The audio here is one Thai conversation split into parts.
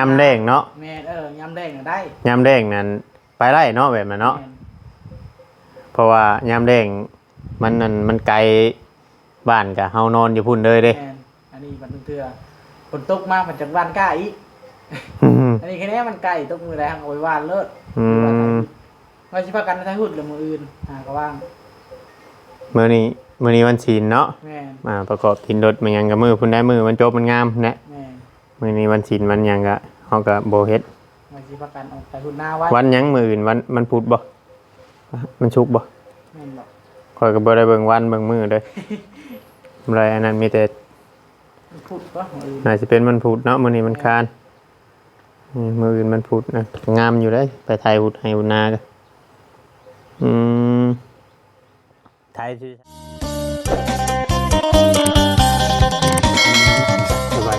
ยำแดงเนาะแม่ยำแดงได้ยำแดงนั่นไปได้เนาะแบบนั้นเนาะเพราะว่ายำแดงมันไกลบ้านกับเฮานอนอยู่พุ่นเลยเด้อันนี้มันเถื่อฝนตกมามันจากบ้านกล้าอีกอันนี้แค่นี้มันไกลตกมือแรงเอาไว้วานเลิศว่าสิพากันทั้งหุ่นหรือมืออื่นก็ว่างมื้อนี้วันศีลเนาะประกอบทินรถมันยังกับมือพุ่นได้มือมันจบมันงามนะมื้อนี้วันศีลมันยังก็เฮาก็บ่เฮ็ดว่าสิพากันออกไปหุ่นหน้าไว้วันยังมื้ออื่นวันพุธบ่มันศุกร์บ่แม่นบ่ข้อยก็บ่ได้เบิ่งวันเบิ่งมื้อเด้ออะไรอันนั้นมีแต่พุธบ่น่าสิเป็นวันพุธเนาะมื้อนี้มันคานมื้ออื่นมันพุธนะงามอยู่เด้ไปไทยพุธให้บุญนาก็ไทยชื่อสบ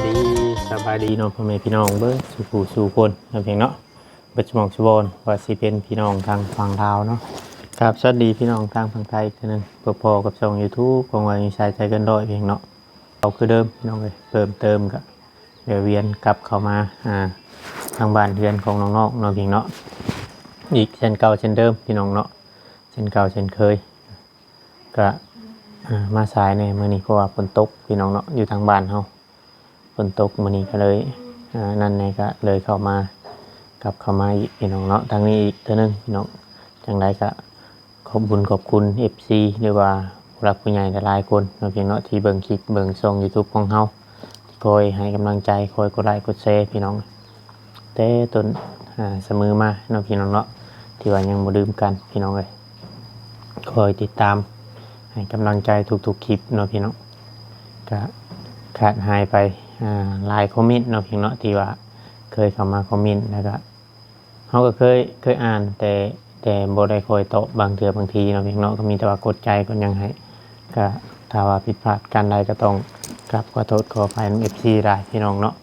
ายดีเนาะพ่อแม่พี่น้องเบิ่งสู่ผู้สู่คนเพียงเนาะบัดสมองสุบอนว่าสิเป็นพี่น้องทางฝั่งลาวเนาะครับสวัสดีพี่น้องทางฝั่งไทยคือนึงพอกับช่อง YouTube ของว่ามีชายใจกันร้อยเพียงเนาะเอาคือเดิมพี่น้องเอ้ยเพิ่มเติมก็เดี๋ยวเวียนกลับเข้ามาทางบ้านเรือนของน้องๆเนาะเพียงเนาะอีกเช่นเก่าเช่นเดิมพี่น้องเนาะเช่นเก่าเช่นเคยก็มาสายในมื้อนี้เพราะว่าฝนตกพี่น้องเนาะอยู่ทางบ้านเฮาฝนตกมื้อนี้ก็เลยนั่นไงก็เลยเข้ามากลับเข้ามาอีกพี่น้องเนาะทางนี้อีกเทื่อนึงพี่น้องจังไดก็ขอบคุณ FC หรือว่าผู้หลักผู้ใหญ่หลายๆคนเนาะพี่เนาะที่เบิ่งคลิปเบิ่งช่อง YouTube ของเฮาที่คอยให้กำลังใจคอยกดไลค์กดแชร์พี่น้องแต่ต้นเสมอมาเนาะพี่น้องเนาะที่ว่ายังบ่ลืมกันพี่น้องเอ้ยคอยติดตามให้กำลังใจทุกๆคลิปเนาะพี่น้องก็ขาดหายไปหลายคอมเมนต์เนาะพี่เนาะที่ว่าเคยเข้ามาคอมเมนต์แล้วก็เฮาก็เคยอ่านแต่บ่ได้คอยตอบบางเทื่อบางทีเนาะพี่เนาะก็มีแต่ว่ากดใจก็ยังให้ก็ถ้าว่าผิดพลาดกันใดก็ต้องกราบขอโทษขออภัย FC ได้พี่น้องเนาะ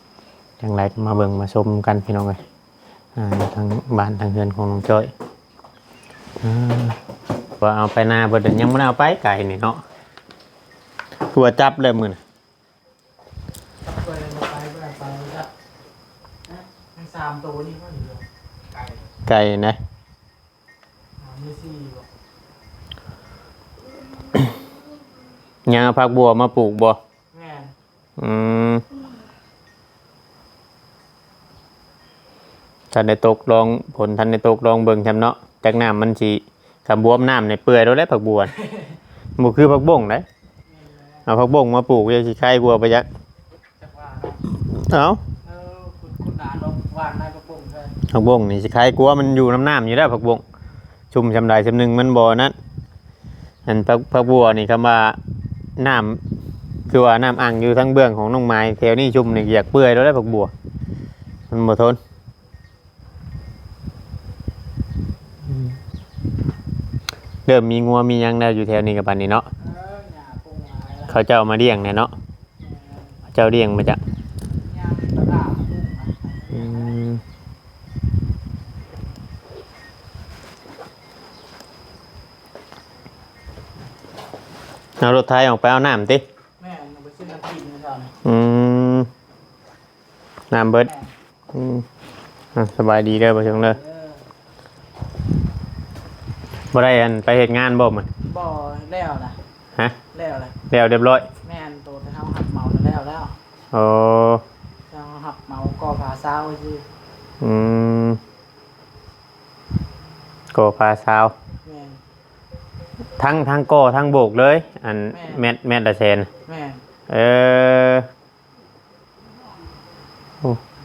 จังไรก็มาเบิ่งมาชมกันพี่น้องเอ้ยทางบ้านทางเรือนของน้องจ้อยว่าเอาไปนาบ่ได้ยังบ่ได้เอาไปไก่นี่เนาะคือว่าจับเลยมื้อน่ะไปครับทั้ง3ตัวนี่ก็เหลือไก่นะมี4บ่ยังเอาผักบัวมาปลูกบ่แม่ท่านได้ตกลองผลท่านได้ตกลองเบิ่งจำเนาะจากน้ำมันสิคำบวมน้ำในเปื่อยแล้วได้ผักบัวบ่คือผักบ่งได้เอาผักบ่งมาปลูกจะสิไข่บัวไปยักเอ้าคุณด่าลงวานได้ผักบ่งใช่ผักบ่งนี่สิไข่กลัวมันอยู่น้ำอยู่ได้ผักบ่งชุ่มชำใดชำนึงมันบ่นั้นอันผักบัวนี่คำว่าน้ำคือว่าน้ำอ่างอยู่ทั้งเบื้องของน้องไม้แถวนี้ชุ่มนี่อยากเปื่อยแล้วได้ผักบัวมันบ่ทนเริ่มมีงัวมียังได้อยู่แถวนี้กับปันนี้เนาะเขาเจ้ามาเลี้ยงเนี่ยเนาะเจ้าเลี้ยงมาจากเอารถไทยออกไปเอาน้ำติแม่ไปซื้อน้ำกินนะครับน้ำเบิดสบายดีเลยบ่เชิงเลยบ่ได้อันไปเหตุงานบ่มันบ่แล้วนะฮะแล้วเลยแล้วเรียบร้อยแม่นโตแต่เฮาหักเมาแล้วโอ้เฮาหักเมาก่อผาซาวซื่อก่อผาซาวแม่นทั้งก่อทั้งโบกเลยอันแมตละแสนแม่น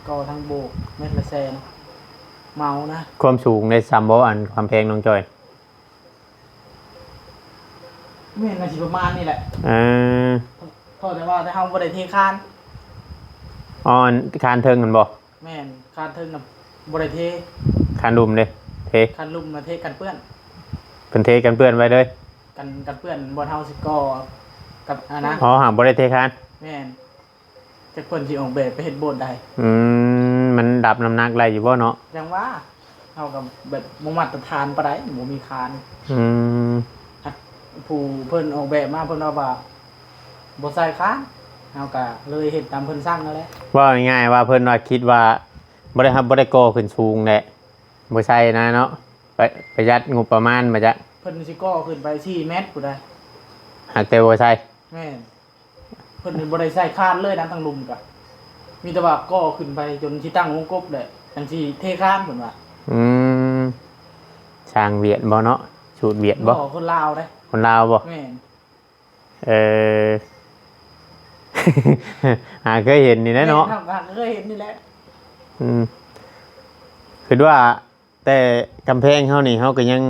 ก่อทั้งโบกแมตละแสนเมานะความสูงในซัมโบอันความแพงน้องจอยแม่นสิประมาณนี่แหละพอแต่ว่าถ้าเฮาบ่ได้เทคานคานเทิงกันบ่แม่นคานเทิงน่ะบ่ได้เทคานลุ่มเด้เทคานลุ่มมาเทกันเปื้อนเพิ่นเทกันเปื้อนไว้เลยกันเปื้อนบ่เฮาสิก่อกับนะหาบ่ได้เทคานแม่นจักเพิ่นสิออกแบบไปเฮ็ดโบสถ์ได้มันดับน้ำหนักได้อยู่บ่เนาะยังว่าเฮากับแบบบ่มาตรฐานปานใดบ่มีคานผู้เพิ่นออกแบบมาเพิ่นว่าบ่ใส่คานเฮาก็เลยเฮ็ดตามเพิ่นสั่งนั่นแหละว่าง่ายๆว่าเพิ่นว่าคิดว่า บ่ได้ก่อขึ้นสูงแหละบ่ใช่นะเนาะประหยัดงบประมาณมาจ้ะเพิ่นสิก่อขึ้นไป4เมตรพุ่นได้ หากแต่บ่ใช่ แม่นเพิ่นบ่ได้ใส่คานเลยนะทั้งลุมก็มีแต่ว่าก่อขึ้นไปจนสิตั้งวงกบได้จังสิเทคานเพิ่นว่า อืมช่างเวียดบ่เนาะสูตรเวียดบ่ คนลาวเด้ คนลาวบ่ แม่น เออ เคยเห็นนี่นะเนาะ ทำกันเคยเห็นนี่แหละ อืมคือว่าแต่กำแพงเฮานี่เฮาก็ยัง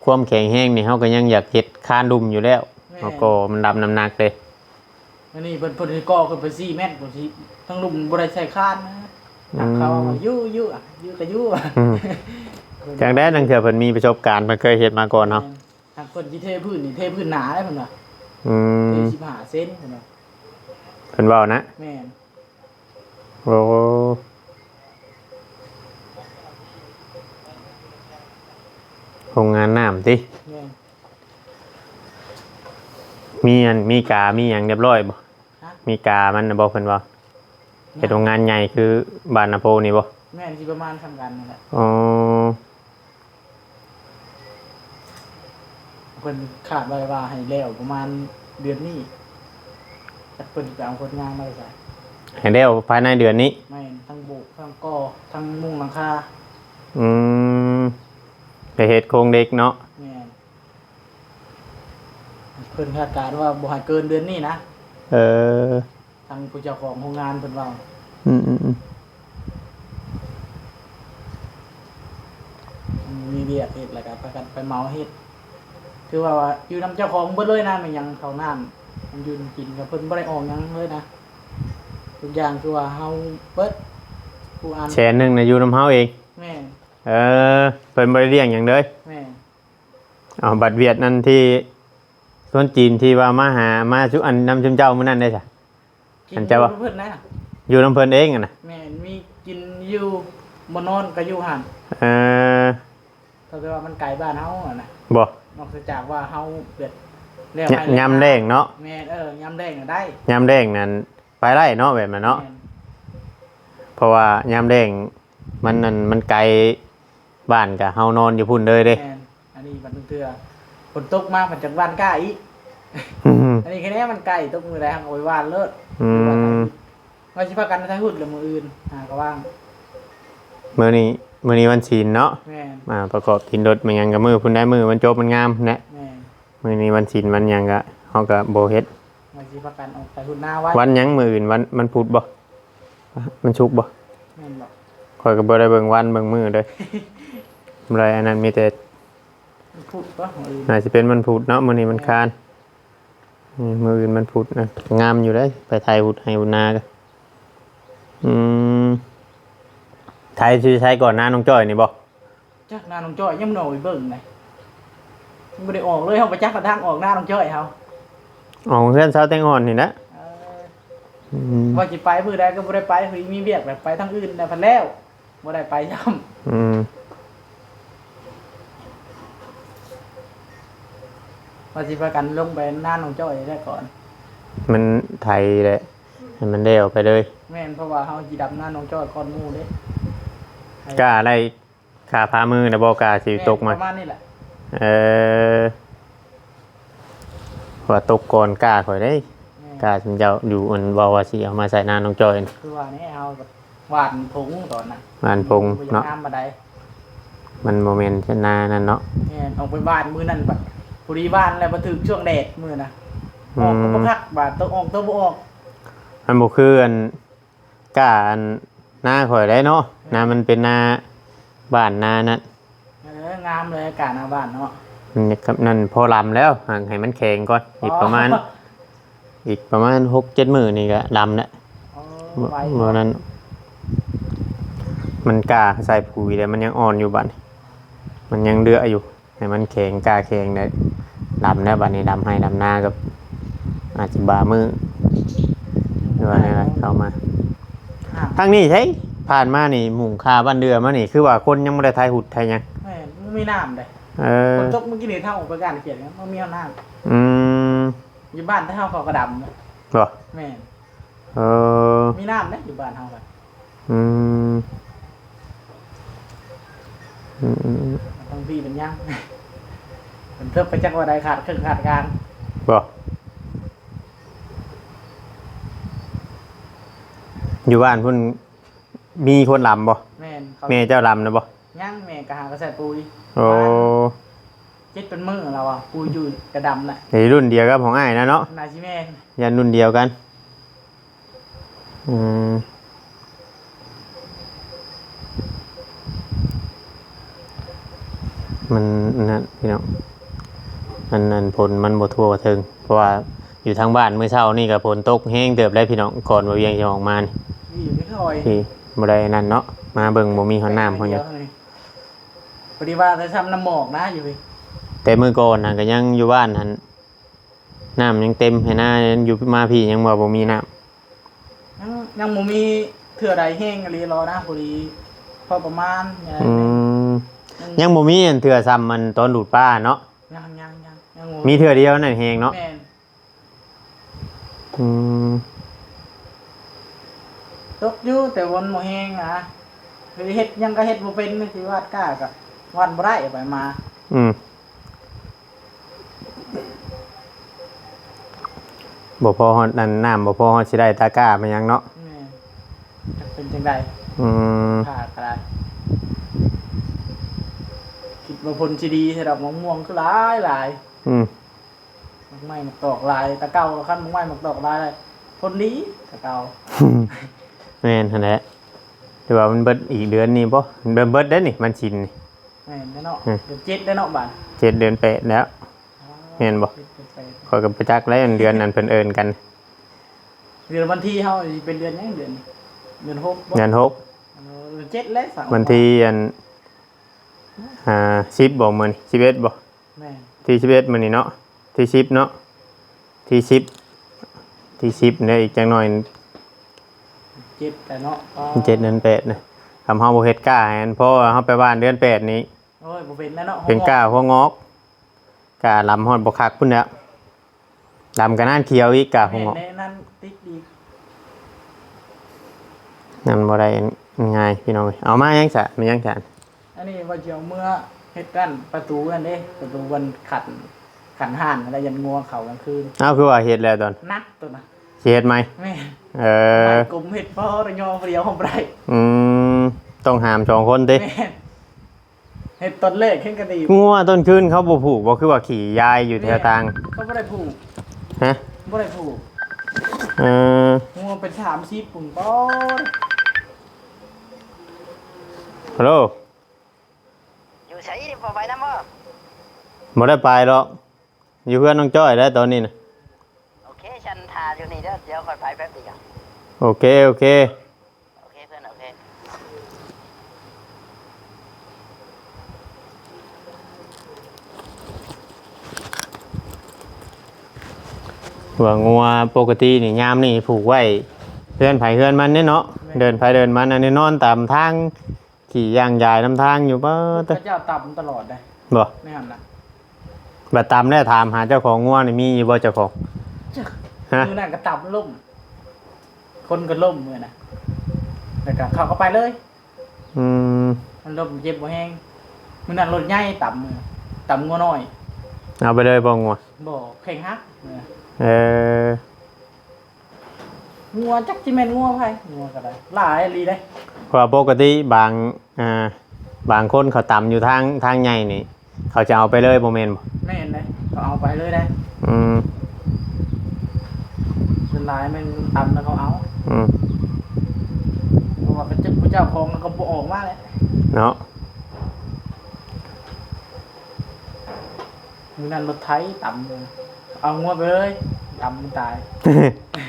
ความแข็งแรงนี่เฮาก็ยังอยากเฮ็ดคานดุมอยู่แล้วเฮาก็มันรับน้ำหนักเด้ อันนี้เพิ่นสิก่อขึ้นไป4เมตรพุ่นสิทั้งลุมบ่ได้ใส่คานนะหักเขาอยู่อะอยู่ก็อยู่อะ จังได้นังเถื่อเพิ่นมีประสบการณ์เพิ่นเคยเฮ็ดมาก่อนเนาะ หักเพิ่นสิเทพื้นนี่เทพื้นหนาได้เพิ่นว่า อืม เท15เซนเพิ่นว่า เพิ่นเว้านะ แม่น โอ้โรงงานน้ำติ แม่น มีกามีหยังเรียบร้อยบ่ ฮะ มีกามันน่ะบ่เพิ่นว่าเป็นโรงงานใหญ่คือบ้านนาโพนี่บ่ แม่นสิประมาณทำกันนั่นแหละ อ๋อ เพิ่นคาดไว้ว่าให้แล้วประมาณเดือนนี้แต่เพิ่นจะเอาคนงานมาใส่ ให้แล้วภายในเดือนนี้ แม่นทั้งโบกทั้งก่อทั้งมุงหลังคา อืมไปเฮ็ดโครงเด็กเนาะ แม่นเพิ่นคาดการณ์ว่าบ่ให้เกินเดือนนี้นะ เออ ทางผู้เจ้าของโรงงานเพิ่นว่า อืม มีเวียกเฮ็ดแล้วก็ประกันไปเหมาเฮ็ดคือว่าอยู่นำเจ้าของเบิดเลยนะมันยังเข้าน้ำมันยืนกินกับเพิ่นบ่ได้ออกหยังเลยนะทุกอย่างคือว่าเฮาเบิดผู้อ่าน แชร์หนึงน่ะอยู่นำเฮาเอง แม่น เออเพิ่นบ่ได้เลี้ยงหยังเลย แม่น เอาบัตรเวียดนั่นที่ส่วนจีนที่ว่ามาชุอันนำชุมเจ้ามื้อนั้นได้จ้ะ กิ อันเจ้าว่า เพิ่นนะ อยู่นำเพิ่นเองอะน่ะ แม่นมีกินอยู่บ่นอนก็อยู่หั่น เออ ก็คือว่ามันไกลบ้านเฮาอะนะ บ่ นอกจากว่าเฮาเปิดแล้ว ยามแดงเนาะ แม่นยามแดงน่ะได้ ยามแดงนั่นไปไร่เนาะแบบนั้นเนาะ แม่น เพราะว่ายามแดงมันนั่นมันไกลบ้านก็เฮานอนอยู่พุ่นเลยเด้ แม่นอันนี้มันเทื่อฝนตกมามันจากบ้านกล้าอีก อันนี้แค่นี้มันไกลตกมือแรงโอ้ยวานเลิศ อืม ว่าสิพากันทายหุ่นหรือมืออื่นก็ว่าง มื้อนี้วันศีลเนาะ แม่น ประกอบทินรถมันหยังกับมือพุ่นได้มือมันจบมันงามนะ แม่น มื้อนี้วันศีลมันหยังก็เฮาก็บ่เฮ็ด ว่าสิพากันออกทายหุ่นหน้าไว้ วันหยังมื้ออื่นวันพุธบ่มันศุกร์บ่ แม่นบอก ข่อยก็บ่ได้เบิ่งวันเบิ่งมื้อเด้อ ไรอันนั้นมีแต่ พูดปะมืออื่น น่าสิเป็นวันพุธเนาะมื้อนี้มันคานมื้ออื่นมันพุธนะงามอยู่เด้อไปไทยพุธให้พุธนาก็อืมไทยสิใช้ก่อนหน้าน้องจ้อยนี่บ่ จักหน้าน้องจ้อยยังหน่อยเบิ่งไงมันไม่ได้ออกเลยเฮาไปจักกระทั่งออกหน้าน้องจ้อยเฮา อ๋อเพื่อนสาวแตงอ่อนนี่นะ เออว่าสิไปมื้อใดก็บ่ได้ไปคือมีเวียกแบบไปทางอื่นได้พันแล้วบ่ได้ไปซ้ำ อืม ว่าสิพากันลงไปหน้าน้องจ้อยได้ก่อน มันไทยแหละให้มันได้ออกไปเลย แม่นเพราะว่าเฮาสิดำหน้าน้องจ้อยก่อนหมู่เด้ กล้าได้ขาพามือนะบอกล้าสิตกมา ประมาณนี้แหละ เออว่าตกก่อนกล้าข่อยได้ แม่ กล้าสิเจ้าอยู่อันบ่ว่าสิเอามาใส่หน้าน้องจอยน่ะ คือว่านี่เฮาแบบหวานผงตอนน่ะ บ้านพง บ่อยาก เนาะ งามบ่ได้ มันโมเมนต์หน้านั่นเนาะ แม่นออกไปบ้านมื้อนั้นบัดผู้ดีบ้านแล้วบ่ถึกช่วงแดดมื้อน่ะออกก็บ่คักบาดต้องออกต้องบ่ออก มันบ่คืออันกล้าอันหน้าข่อยได้เนาะหน้ามันเป็นหน้าบ้านหน้านั่น งามเลยอากาศหน้าบ้านเนาะ มันกับนั่นพอลำแล้วห่างให้มันแข็งก่อนอีกประมาณ 6-7 มื้อนี่ก็ดำแล้ว อ๋อ บ่ ไว้ บ่นั้น มันกล้าใส่ปุ๋ยแต่มันยังอ่อนอยู่บัดนี้มันยังเดืออยู่ให้มันแข็งกล้าแข็งได้ดำแล้วบัดนี้ดำให้ดำหน้ากับอาจจะบามือหรือว่าอะไรเข้ามา อ่ะ ทางนี้ใช่ผ่านมานี่หมุ่งคาบ้านเดือมานี่คือว่าคนยังไม่ได้ทายหุดทายหยัง แม่นมันมีน้ำเด้ เออ ฝนตกเมื่อกี้นี่เท่าออกไปการเขียนกันมันมีเอาน้ำ อืม อยู่บ้านถ้าเฮาเขาก็ดำ บ่ แม่น เออ มีน้ำเด้อยู่บ้านเฮาก็ อืมอืม บางทีเป็นยังมันเทิบไปจักว่าใดขาดครึ่งขาดกลาง บ่อยู่บ้านพุ่นมีคนลำบ่ แม่นเขา แม่เจ้าลำนะบ่ ย่างแม่กะหากระใส่ปุย โอ้ จิตเป็นมือเราอ่ะปุยอยู่กระดำน่ะ ในรุ่นเดียวกับของอ้ายนะเนาะ นายชิแม่น ยันรุ่นเดียวกันอืมมันนั่นพี่น้องมันผลมันบ่ทั่วถึงเพราะว่าอยู่ทางบ้านเมื่อเช้านี่ก็ฝนตกแห้งเติบได้พี่น้องก่อนว่าเวียงจะออกมานี่ มีอยู่ไม่ค่อย พี่บ่ได้นั่นเนาะมาเบิ่งบ่มีหอนน้ำเพิ่น เดี ยั ย ง วเท่านี้พอดีว่าจะทำน้ำหมอกนะอยู่พี่ แต่มื้อก่อนน่ะก็ยังอยู่บ้านหั่นน้ำยังเต็มให้หน้าอยู่มาพี่ยังว่าบ่มีน้ำ ยังบ่มีเถื่อใดแห้งอะไรรอนะพอดีพอประมาณอย่าง อื นั้น มยังบ่มีอันเทื่อซ้ำมันตอนดูดป้าเนาะ ยังบ่ มีเทื่อเดียวนั่นแฮงเนาะ แม่น อืม ตกอยู่แต่วันบ่แห้งนะคือเฮ็ดยังก็เฮ็ดบ่เป็นไม่สิวาดกล้าก็วาดบ่ได้ไปมา อืมบ่พอฮอดนั่นน้ำบ่พอฮอดสิได้ตะกร้ามาหยังเนาะ แม่นจักเป็นจังได อืม ขาดก็ได้คิดว่าผลสิดีสำหรับมะม่วงคือหลายหลาย อืม มักไม้มักตอกลายตะเก่าคันมักไม้มักตอกลายเลยคนนี้ตะเก่า แม่นหั่นแหละแต่ว่ามันเบิดอีกเดือนนี้บ่มันเบิดได้นี่มันชินนี่ แม่นได้เนาะเดือน7ได้เนาะบาด 7 เดือน 8แล้ว แม่นบ่ ข้อยก็ไปจักแล้วเดือนนั้นเพิ่นเอิ้นกัน เดือนวันที่เฮาสิเป็นเดือนหยังเดือนนี้เดือน6บ่ เดือน6 เดือน7แล้วสั่ง วันที่อัน10บ่มื้อนี้11บ่ แม่น ที่11มื้อนี้เนาะที่10เนาะที่10ที่10เนี่ยอีกจังหน่อย 7แต่เนาะก็ 7 เดือน 8นะทำเฮาบ่เฮ็ดกล้าให้อันเพราะว่าเฮาไปบ้านเดือน 8นี้ โอ้ยบ่เป็นแล้วเนาะ เป็นกล้าหัวงอกกล้าลำฮอดบ่คักพุ่นแหล้วลำก็น่านเขียวอีกกล้าหัว แม่น งอก ในนั้นติ๊กดี นั่นบ่ได้ง่ายพี่น้องเอ้ยเอามายังซะมันยังซะ อันนี้ว่าสิเอาเมื่อเฮ็ดกันประตูกันเด้ประตูวันขันห่านอะไรยันงัวเขากลางคืน เอาคือว่าเฮ็ดแล้วตอน นักตัวน่ะ สิเฮ็ดไหม แม่น เออ กลุ่มเฮ็ดพ่อระยอเดียวของไร่ อืมต้องหาม2คนติ แม่นเฮ็ดต้นเลขขึ้นกระดี งัวต้นคืนเขาบ่ผูกบ่คือว่าขี่ยายอยู่แถวทาง เขาบ่ได้ผูก ฮะ บ่ได้ผูก เออ งัวเป็น30ปุ่นป้อ ฮัลโหล อยู่ใช้พอไปนะมั้ง บ่ได้ไปหรอกอยู่เพื่อนน้องจ้อยแล้วตอนนี้น่ะ โอเคฉันทาอยู่นี่เดี๋ยวก่อนไปแป๊บเดียว โอเคโอเค โอเคเพื่อนโอเค ว่างัวปกตินี่ยามนี่ผูกไว้เพื่อนไผเพื่อนมันเนี่ยเนาะเดินไผเดินมันอันนี้นอนตามทางขี่ย่างยายน้ำทางอยู่บ่ พ ตะ ระเจ้าต่ำตลอดเลย บ่ ไม่หันนะ บัดตามแล้วถามหาเจ้าของงัวนี่มีอยู่บ่เจ้าของฮะ มือนั่นก็ต่ำล่มคนก็ล่มมือน่ะแล้วก็เขาก็ไปเลย อืม มันล่มเจ็บบ่แห้งมือนั่นรถใหญ่ต่ำมือต่ำงัวน้อย เอาไปเลยบ่งัว บ่เข่งฮักมือ เออ งัวจักจิแม่นงัวไผงัวก็ได้หลายอีหลีเด้ เพราะว่าปกติบางคนเขาตำอยู่ทางใหญ่นี่ เขาจะเอาไปเลยบ่แม่นบ่ แม่นเด้ก็เอาไปเลยได้ อืม ส่วนหลายมันต่ำแล้วเขาเอา อืม เพราะว่าพระเจ้าของแล้วก็บ่ออกมาเลย เนาะ มือนั่นรถไถต่ำเลยเอางัวไปเลยต่ำมันตาย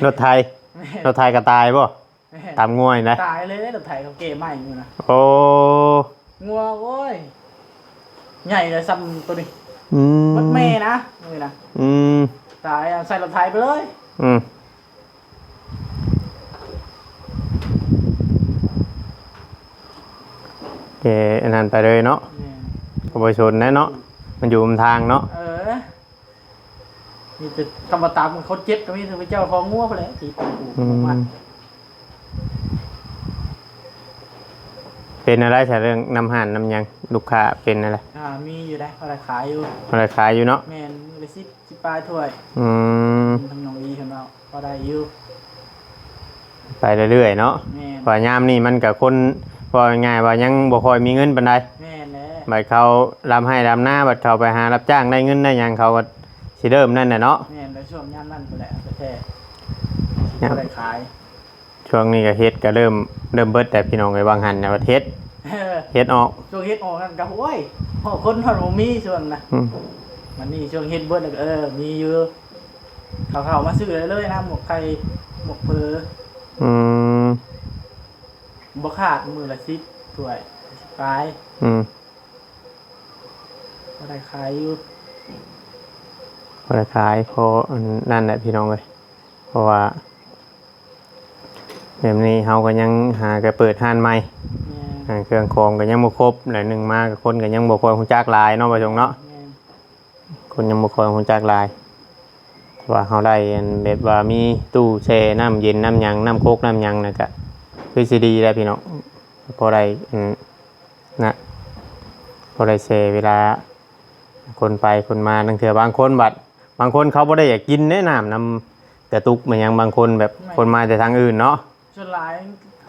รถไทย แม่ รถไทยก็ตายบ่ แม่ ตามง่วยนะ ตายเลยรถไถเขาเก๋ใหม่อยู่นะ โอ้ งัวโว้ยใหญ่เลยซ้ำตัวนี้ อืม รถเมย์นะนี่นะ อืม ตายเอาใส่รถไถไปเลย อืมเจอันนั้นไปเลยเนาะ นี่ ขบวนชนแน่เนาะ มันอยู่บนทางเนาะ เออมีแต่คำว่าตามเขาเจ็บก็มีแต่พระเจ้าของงัวไปเลยตีปู อื ปู ม มัน เป็นอะไรใช่เรื่องน้ำห่านน้ำหยังลูกค้าเป็นอะไร มีอยู่ได้พอได้ขายอยู่ อะไรขายอยู่เนาะ แม่นมื้อละ10ปลายถ้วย อืม ทำน้องดีของเราพอได้อยู่ ไปเรื่อยๆเนาะ แม่น ว่ายามนี่มันกับคนว่าง่ายๆว่ายังบ่ค่อยมีเงินปานใด แม่นแหละ บัดเขารำให้รำหน้าบัดเขาไปหารับจ้างได้เงินได้หยังเขาก็สิเริ่มนั่นน่ะเนาะ แม่นแล้วช่วงยามนั้นพุ่นแหละแท้ ครั ๆ บ พอได้ขาย ช่วงนี้ก็เฮ็ดก็เริ่มเบิดแต่พี่น้องไอ้บางหันน่ะว่าเฮ็ดออก ช่วงเฮ็ดออกนั่นก็โอ้ยพอคนเขาบ่มีช่วงน่ะ อืม มันนี่ช่วงเฮ็ดเบิดแล้วก็มีอยู่เขามาซื้อเลยนะหมกไก่หมกเพอ อืม บ่ขาดมื้อละ10ถ้วยขาย อืม พอได้ขายอยู่ พอขายพออันนั่นแหละพี่น้องเอ้ยเพราะว่าแบบนี้เฮาก็ยังหาก็เปิดห้านใหม่ แม่น เครื่องของก็ยังบ่ครบหลายหนึ่งมาก็คนก็ยังบ่ค่อยฮู้จักหลายเนาะบ่จงเนาะ แม่น คนยังบ่ค่อยฮู้จักหลายแต่ว่าเฮาได้อันแบบว่ามีตู้แช่น้ำเย็นน้ำหยังน้ำโคกน้ำหยังน่ะก็คือสิดีแล้วพี่น้องพอได้นะพอได้แช่เวลาคนไปคนมาบางเทื่อบางคนบางคนเขาบ่ได้อยากกินแนะน้ำกระตุกเหมือนหยังบางคนแบบคนมาแต่ทางอื่นเนาะ ส่วนหลาย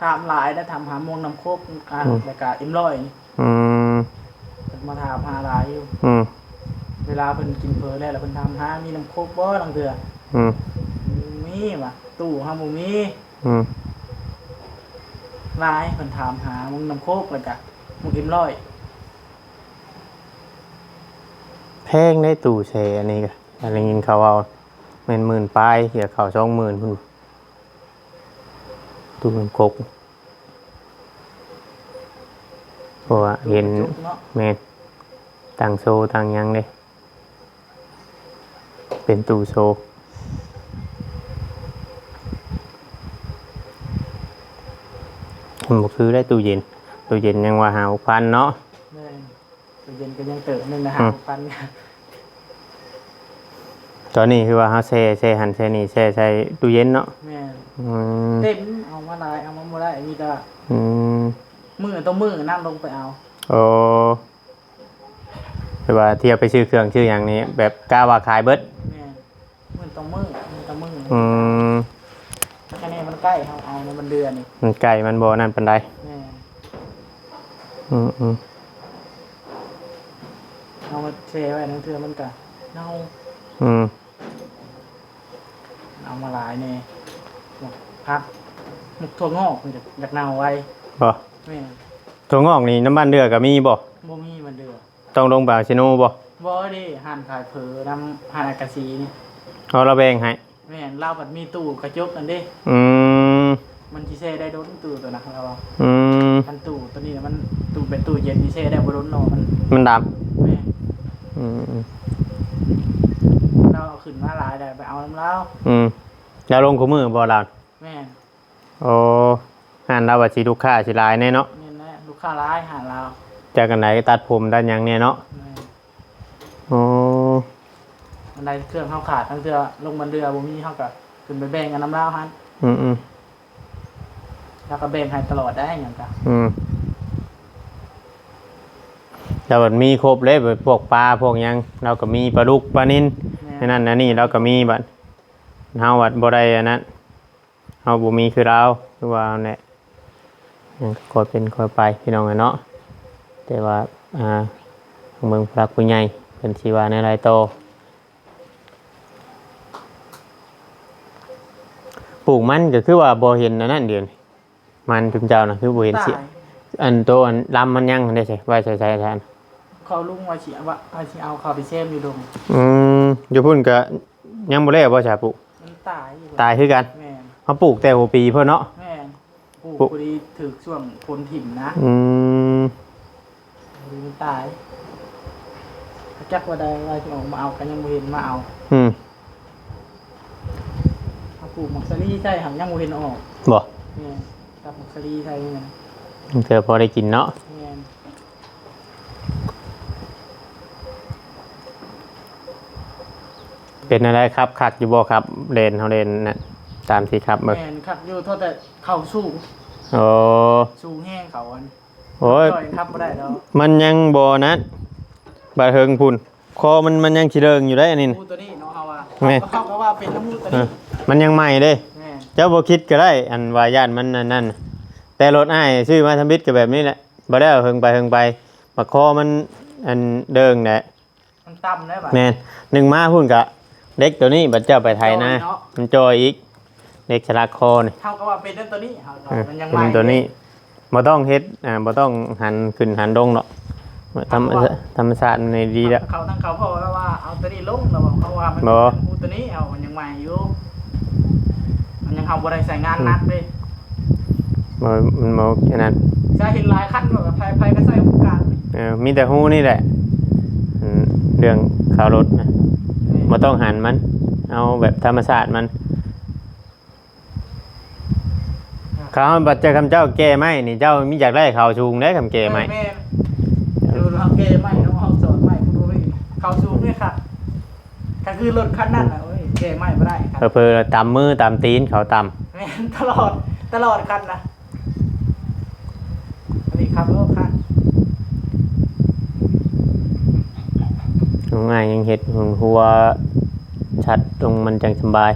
ถามหลายได้ทำหาโมงน้ำโคกแล้วก็อิ่มร้อยนี่ อืม เพิ่นมาถามหาหลายอยู่ อืม เวลาเพิ่นกินเพอแล้วเพิ่นถามหามีน้ำโคกบ่ลังเทื่อ อืม มีว่ะตู้เฮาบ่มี อืม หลายเพิ่นถามหามึงน้ำโคกแล้วก็มึงอิ่มร้อย แพงได้ตู้แช่อันนี้ก็อะไรยินเขาเอาเป็นหมื่นปลายเดี๋ยวเขา20,000พุ่นตู้มันครกเพราะว่าเห็น จุกเนาะ แม่นต่างโซต่างหยังเลยเป็นตู้โซผมบอกซื้อได้ตู้เย็นยังว่า5,000เนาะ แม่นตู้เย็นก็ยังเติมนึงนะ อืม ปัน ตอนนี้คือว่าเฮาแช่หันแช่นี่แช่ใส่ตู้เย็นเนาะ แม่น อืม เต็มเอามาหลายเอามาบ่ได้มีแต่ อืม มือต้องมือนั่งลงไปเอา โอ้คือว่าเที่ยวไปชื่อเครื่องชื่ออย่างนี้ แบบกล้าว่าขายเบิด แม่นมือต้องมืออืม แค่นี้มันใกล้เอาในมันเดือนนี่ มันไก่มันบ่นั่นปานใด แม่น อืมอืม เอามาแช่ไว้นั่นเทื่อมันก็เน่า อืม เอามาหลายแน่หมกพักหมกถั่วงอกมันจะอยากเน่าไว้ บ่ แม่น ถั่วงอกนี่น้ำบ้านเดือก็มีบ่ บ่มีมันเดือ ต้องลงบ่าวชิโนบ่ บ่ดิหั่นขายเผลอน้ำหั่นอากาศสีนี่ เอาเราแบ่งให้ แม่นเล่าบัดมีตู้กระจกนั่นเด้ อืม มันสิแช่ได้โดนตู้ตัวนะครับเรา อืม อันตู้ตัวนี้น่ะมันตู้เป็นตู้เย็นที่แช่ได้บ่โดนเนาะมัน มันด แม่ ำอืม เราเอาขึ้นมาหลายได้ไปเอาน้ำเล้า อืมแล้วลงคู่มือบ่ล่ะ แม่ โอ้งานเราว่าสิลูกค้าสิหลายแน่เนาะ นี่นะลูกค้าร้ายหาเรา จากกันไหนตัดผมด้านหยังเนี่ยเนาะ แม่ โอ้ อันใดเครื่องเฮาขาดทั้งเทื่อลงบันเรือบ่มีเฮาก็ขึ้นไปแบ่งกันน้ำเล้าหัน อืมอืม แล้วก็แบ่งให้ตลอดได้หยังก็ อืมแต่บัดมีครบเลยแบบพวกปลาพวกหยังเราก็มีปลาดุกปลานิล แม่ นั่นนี่เราก็มีบัดเฮาบัดบ่ได้อันนั้นเฮาบ่มีคือเราคือว่านั่นแหละยังก็เป็นค่อยไปพี่น้องอะเนาะแต่ว่าเมืองพระผู้ใหญ่เพิ่นสิว่าในหลายโตปลูกมันก็คือว่าบ่เห็นอันนั้นเดียวนี่มันจุมเจ้าน่ะคือบ่เห็น ตา สิ ย อันโตอันลำมันยังได้ใช่ไว้ใส่แทน เขาลุงว่าสิเอาเข้าไปแช่อยู่ดง อยู่พุ่นก็ยังบ่ได้บ่ใช่ปลูก มันตายอยู่ ตายคือกัน แม่น เขาปลูกแต่หัวปีเพิ่นเนาะ แม่นปลูกพอดีถึกช่วงฝนถิ่มนะ อืม พอดีมันตายจักว่าใดว่าสิออกมาเอากันยังบ่เห็นมาเอา อืม เอาปลูกมักสะลีใช่หังยังบ่เห็นออก บ่ แม่นกับมักสะลีใช่นี่นะ เธอพอได้กินเนาะ แม่น เป็นอะไรครับคักอยู่บ่ครับเล่นเฮาเล่นน่ะตามที่ครับเบิ่ง แม่นคักอยู่เท่าแต่เขาสูง โอ้ สูงแห้งเขาอัน อ โอ้ย จ่อยครับบ่ได้แล้ว มันยังบ่นั้นบาดเฮิงพุ่นคอมันยังสิเริงอยู่ได้อันนี้ มูตัวนี้เนาะเฮาว่า แม่ เขาก็ว่าเป็นน้ำมูตัว เอ นี้ อมันยังใหม่เด้ แม่ เจ้าบ่คิดก็ได้อันว่าย่านมันนั่นแต่รถอ้ายซื้อมาทำบิดก็แบบนี้แหละบ่ได้เอาเฮิงไปบักคอมันอันเดิงแหละ มันต่ำได้ป่ะ แม่นหนึ่งมาพุ่นกะเด็กตัวนี้บัดเจ้าไปไทยนะ จอยเนาะ มันจอยอีกเด็กฉลากคอนี่ เขาก็ว่าเป็นตัวนี้เฮา เออ มันยัง เป็ ใหม่ นตัวนี้บ่ต้องเฮ็ดบ่ต้องหันขึ้นหันลงหรอกธรรมชาติในดีแล้ว เขาทั้งเขาเพราะว่าเอาตัวนี้ลงแล้วเขาว่ามัน บ่ เป็นมูตัวนี้เอามันยังใหม่อยู่มันยังเฮาบ่ได้ใส่งานหนักเด้ มันบ่อันนั้น ใช้เห็นหลายคันแบบไผก็ใส่โอกาส มีแต่ฮู้นี่แหละเรื่องข่าวรถนะบ่ต้องหันมัน เอาแบบธรรมชาติมันเขาบัดเจ้าคำเจ้าแก้ไหมนี่เจ้ามีอยากได้ข่าวชูงได้คำแก้ไหม แม่ดูเราเกไหมเนาะเฮาสอนไหมผู้ดูเลยเขาสูงเนี่ยค่ะก็คือรถคันนั้นน่ะเอ้ยเกไหมบ่ได้ครับ เพอตำมือตำตีนเขาต แม่นตลอดคันนะอันนี้ครับคัน ำง่ายยังเห็ดหัวชัดตรงมันจังสบาย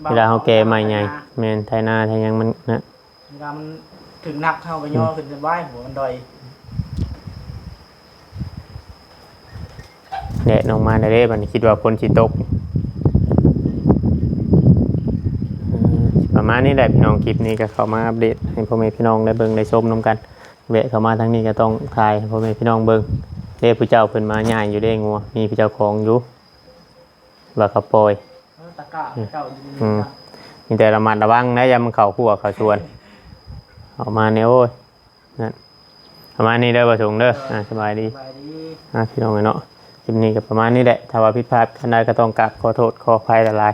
เวลาเขาแก้ใหม่ไงแมนไทยนาไทยยังมันนะ เวลามันถึงนักเข้าไปย่อขึ้นจะไหวหัวมันดอย แดดลงมาได้บัดนคิดว่าฝนสิตกประมาณนี้แหละพี่น้องคลิปนี้ก็เข้ามาอัปเดตให้พ่อแม่พี่น้องได้เบิ่งได้ชมน้ำกันแวะเข้ามาทั้งนี้ก็ต้องถ่ายให้พ่อแม่พี่น้องเบิ่งเด้ผู้เจ้าเพิ่นมาย่างอยู่ได้งัวมีผู้เจ้าของอยู่ว่าเขาปล่อย ตะกร้าเจ้าดี อืม มีแต่ระมัดระวังนะอย่ามันเข้าคั่วเข้าชวนออกมาเนี่ยโอ้ยนั่นประมาณนี้เด้อประสงค์เด้อสบายดี สบายดี พี่น้องเนาะคลิปนี้ก็ประมาณนี้แหละถ้าว่าผิดพลาดขันใดก็ต้องกราบขอโทษขออภัยละลาย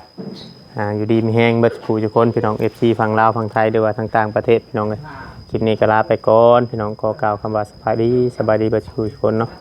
อยู่ดีมีแห้งเบิดขู่ทุกคนพี่น้อง FC ฝั่งลาวฝั่งไทยด้วยว่าทางต่างประเทศพี่น้องเลยคลิปนี้ก็ลาไปก่อนพี่น้องขอกล่าวคำว่าสบายดีเบิดขู่ทุกคนเนาะ